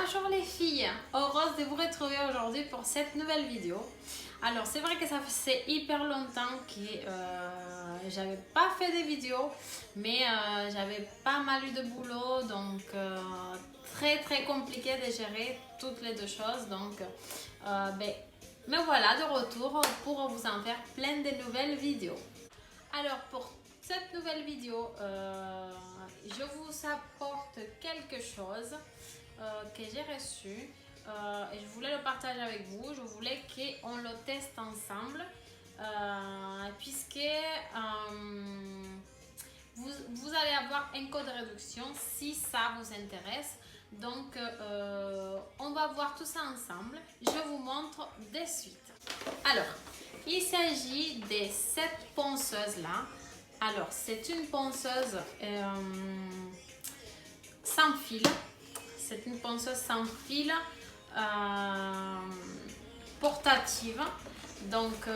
Bonjour les filles, heureuse de vous retrouver aujourd'hui pour cette nouvelle vidéo. Alors c'est vrai que ça faisait hyper longtemps que j'avais pas fait de vidéos, mais j'avais pas mal eu de boulot, donc très compliqué de gérer toutes les deux choses. Donc me voilà de retour pour vous en faire plein de nouvelles vidéos. Alors pour cette nouvelle vidéo, je vous apporte quelque chose que j'ai reçu et je voulais le partager avec vous. Je voulais qu'on le teste ensemble puisque vous allez avoir un code de réduction si ça vous intéresse. Donc on va voir tout ça ensemble. Je vous montre de suite. Alors, il s'agit de cette ponceuse là. Alors, c'est une ponceuse sans fil. C'est une ponceuse sans fil portative. Donc,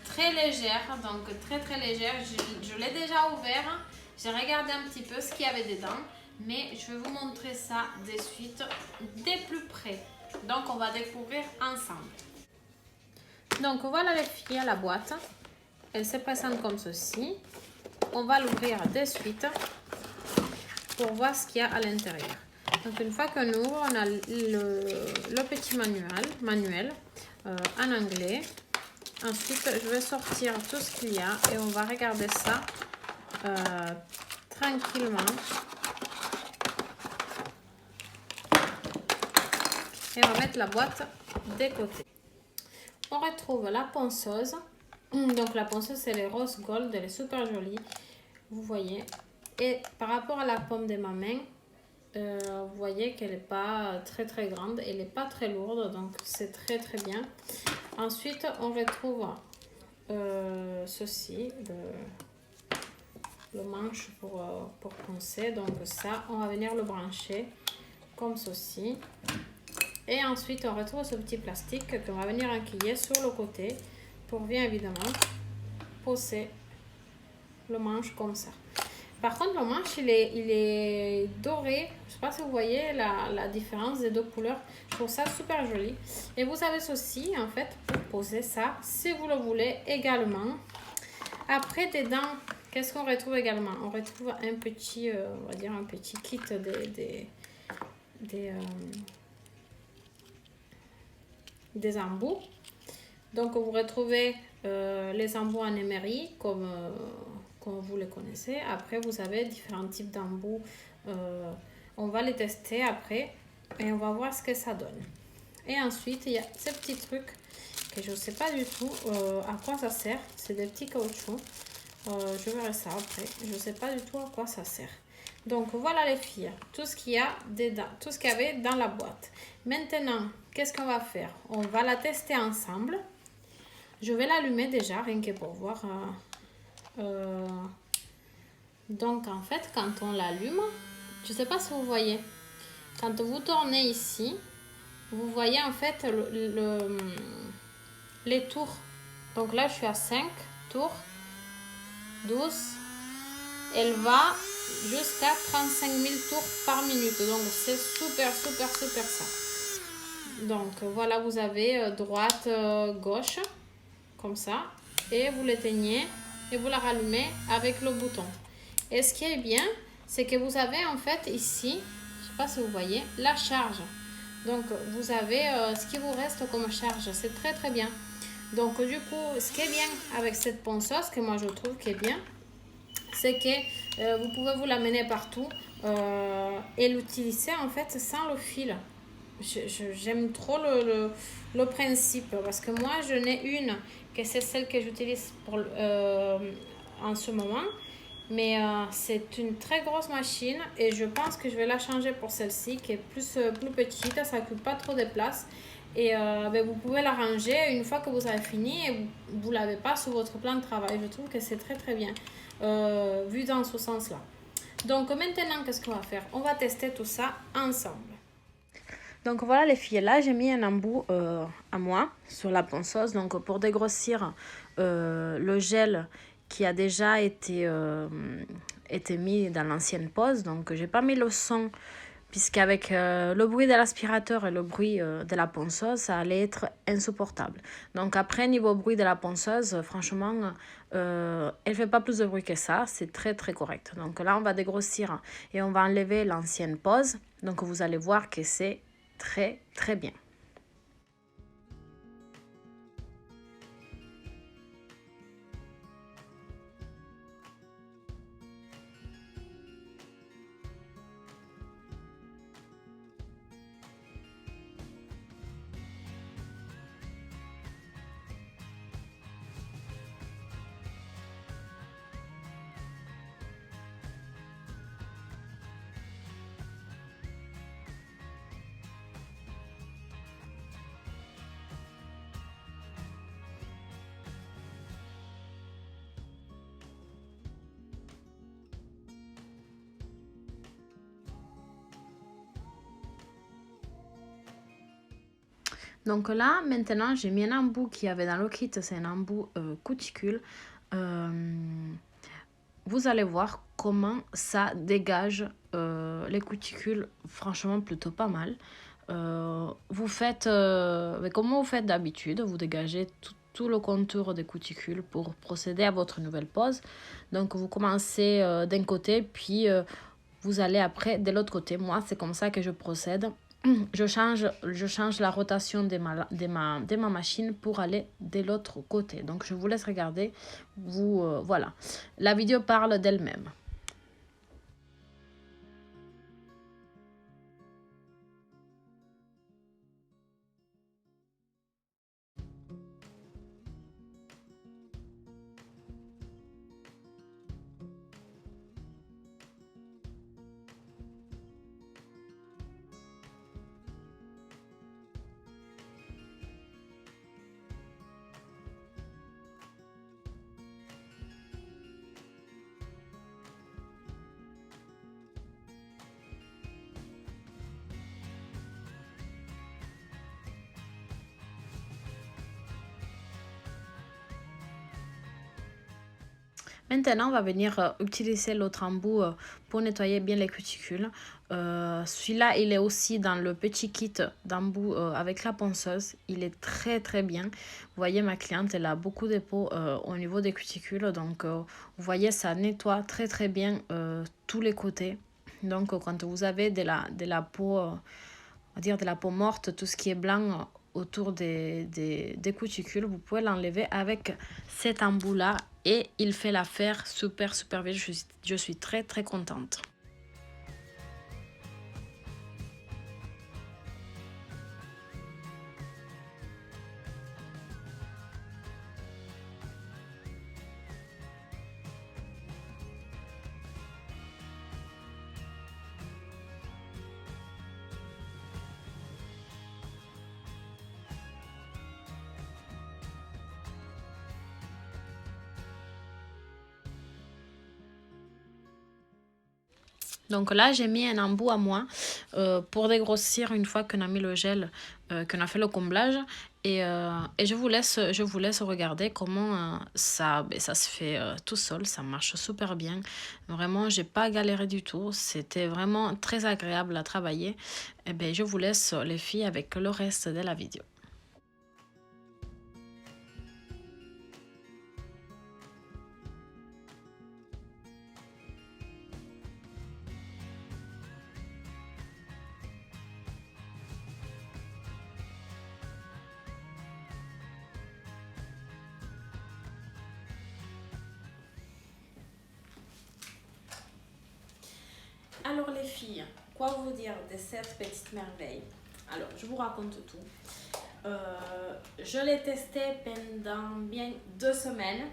très légère. Donc, très légère. Je l'ai déjà ouvert. J'ai regardé un petit peu ce qu'il y avait dedans. Mais je vais vous montrer ça de suite, de plus près. Donc, on va découvrir ensemble. Donc, voilà les filles, la boîte. Elle se présente comme ceci. On va l'ouvrir de suite pour voir ce qu'il y a à l'intérieur. Donc une fois qu'on ouvre, on a le petit manuel en anglais. Ensuite, je vais sortir tout ce qu'il y a et on va regarder ça tranquillement. Et on va mettre la boîte de côté. On retrouve la ponceuse. Donc la ponceuse, c'est les rose gold, elle est super jolie, vous voyez. Et par rapport à la paume de ma main, vous voyez qu'elle n'est pas très grande, elle n'est pas très lourde, donc c'est très bien. Ensuite, on retrouve ceci, le manche pour poncer. Donc ça, on va venir le brancher comme ceci. Et ensuite, on retrouve ce petit plastique qu'on va venir enquiller sur le côté pour bien évidemment poser le manche comme ça. Par contre, le manche, il est doré. Je ne sais pas si vous voyez la différence des deux couleurs. Je trouve ça super joli. Et vous avez ceci, en fait, pour poser ça, si vous le voulez également. Après, dedans, qu'est-ce qu'on retrouve également? On retrouve un petit, on va dire un petit kit des embouts. Donc, vous retrouvez les embouts en émery, comme vous les connaissez. Après, vous avez différents types d'embouts. On va les tester après et on va voir ce que ça donne. Et ensuite, il y a ces petits trucs que je ne sais pas du tout à quoi ça sert. C'est des petits caoutchoucs. Je verrai ça après. Je ne sais pas du tout à quoi ça sert. Donc, voilà les filles. Tout ce qu'il y a dedans, tout ce qu'il y avait dans la boîte. Maintenant, qu'est-ce qu'on va faire? On va la tester ensemble. Je vais l'allumer déjà, rien que pour voir. Donc, en fait, quand on l'allume, je ne sais pas si vous voyez, quand vous tournez ici, vous voyez en fait les tours. Donc là, je suis à 5 tours, 12. Elle va jusqu'à 35 000 tours par minute. Donc, c'est super ça. Donc, voilà, vous avez droite, gauche. Comme ça, et vous l'éteignez et vous la rallumez avec le bouton. Et ce qui est bien, c'est que vous avez en fait ici, je sais pas si vous voyez, la charge. Donc vous avez ce qui vous reste comme charge, c'est très bien. Donc du coup, ce qui est bien avec cette ponceuse, que moi je trouve qui est bien, c'est que vous pouvez vous l'amener partout et l'utiliser en fait sans le fil. J'aime trop le principe, parce que moi je n'ai une que c'est celle que j'utilise en ce moment, mais c'est une très grosse machine et je pense que je vais la changer pour celle-ci qui est plus petite, ça occupe pas trop de place et vous pouvez la ranger une fois que vous avez fini et vous l'avez pas sur votre plan de travail. Je trouve que c'est très bien vu dans ce sens là. Donc maintenant, qu'est-ce qu'on va faire? On va tester tout ça ensemble. Donc voilà les filles, là j'ai mis un embout à moi sur la ponceuse, donc pour dégrossir le gel qui a déjà été mis dans l'ancienne pose. Donc j'ai pas mis le son puisqu'avec le bruit de l'aspirateur et le bruit de la ponceuse, ça allait être insupportable. Donc après, niveau bruit de la ponceuse, franchement, elle fait pas plus de bruit que ça, c'est très très correct. Donc là, on va dégrossir et on va enlever l'ancienne pose. Donc vous allez voir que c'est très très bien. Donc là, maintenant, j'ai mis un embout qu'il y avait dans le kit, c'est un embout cuticule. Vous allez voir comment ça dégage les cuticules, franchement plutôt pas mal. Vous faites comme vous faites d'habitude, vous dégagez tout le contour des cuticules pour procéder à votre nouvelle pose. Donc vous commencez d'un côté, puis vous allez après de l'autre côté. Moi, c'est comme ça que je procède. Je change la rotation de ma machine pour aller de l'autre côté. Donc, je vous laisse regarder. Voilà. La vidéo parle d'elle-même. Maintenant, on va venir utiliser l'autre embout pour nettoyer bien les cuticules. Celui-là, il est aussi dans le petit kit d'embout avec la ponceuse. Il est très très bien. Vous voyez, ma cliente, elle a beaucoup de peau au niveau des cuticules. Donc, vous voyez, ça nettoie très très bien tous les côtés. Donc, quand vous avez de la peau, on va dire de la peau morte, tout ce qui est blanc autour des cuticules, vous pouvez l'enlever avec cet embout là et il fait l'affaire super super bien. Je suis très très contente. Donc là, j'ai mis un embout à moi pour dégrossir une fois qu'on a mis le gel, qu'on a fait le comblage. Et je vous laisse regarder comment ça se fait tout seul. Ça marche super bien. Vraiment, j'ai pas galéré du tout. C'était vraiment très agréable à travailler. Et bien, je vous laisse les filles avec le reste de la vidéo. Alors les filles, quoi vous dire de cette petite merveille? Alors, je vous raconte tout. Je l'ai testé pendant bien 2 semaines.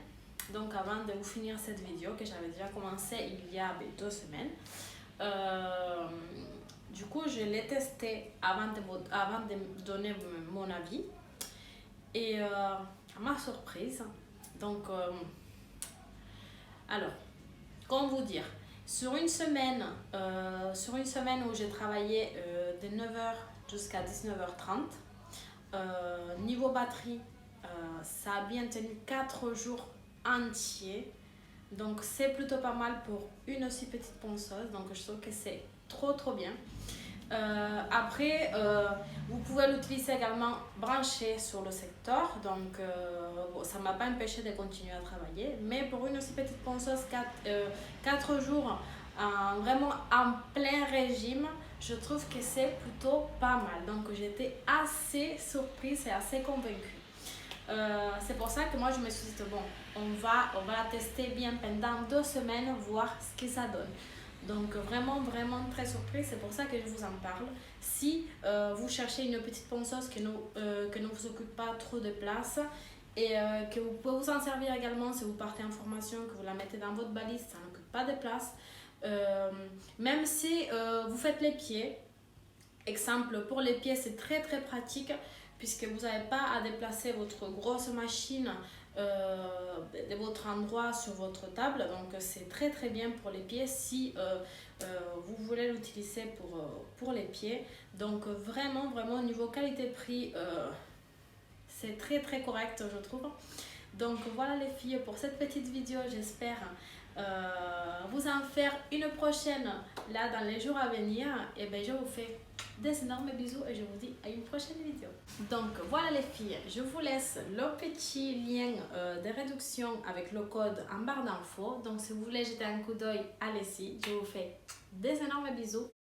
Donc avant de vous finir cette vidéo que j'avais déjà commencé il y a 2 semaines. Du coup, je l'ai testé avant de donner mon avis. Et à ma surprise, donc, alors, comment vous dire? Sur une semaine où j'ai travaillé de 9h jusqu'à 19h30, niveau batterie, ça a bien tenu 4 jours entiers. Donc c'est plutôt pas mal pour une aussi petite ponceuse. Donc je trouve que c'est trop bien. Après, vous pouvez l'utiliser également branché sur le secteur, donc bon, ça ne m'a pas empêché de continuer à travailler, mais pour une aussi petite ponceuse, 4 jours vraiment en plein régime, je trouve que c'est plutôt pas mal. Donc j'étais assez surprise et assez convaincue. C'est pour ça que moi je me suis dit, bon, on va la tester bien pendant 2 semaines, voir ce que ça donne. Donc vraiment très surprise, c'est pour ça que je vous en parle. Si vous cherchez une petite ponceuse qui ne vous occupe pas trop de place et que vous pouvez vous en servir également si vous partez en formation, que vous la mettez dans votre balise, ça n'occupe pas de place. Même si vous faites les pieds, exemple pour les pieds c'est très pratique puisque vous n'avez pas à déplacer votre grosse machine de votre endroit sur votre table, donc c'est très bien pour les pieds si vous voulez l'utiliser pour les pieds. Donc vraiment au niveau qualité-prix c'est très correct je trouve. Donc voilà les filles pour cette petite vidéo, j'espère vous en faire une prochaine là dans les jours à venir. Et bien je vous fais des énormes bisous et je vous dis à une prochaine vidéo. Donc voilà les filles, je vous laisse le petit lien de réduction avec le code en barre d'infos. Donc si vous voulez jeter un coup d'œil, allez-y, je vous fais des énormes bisous.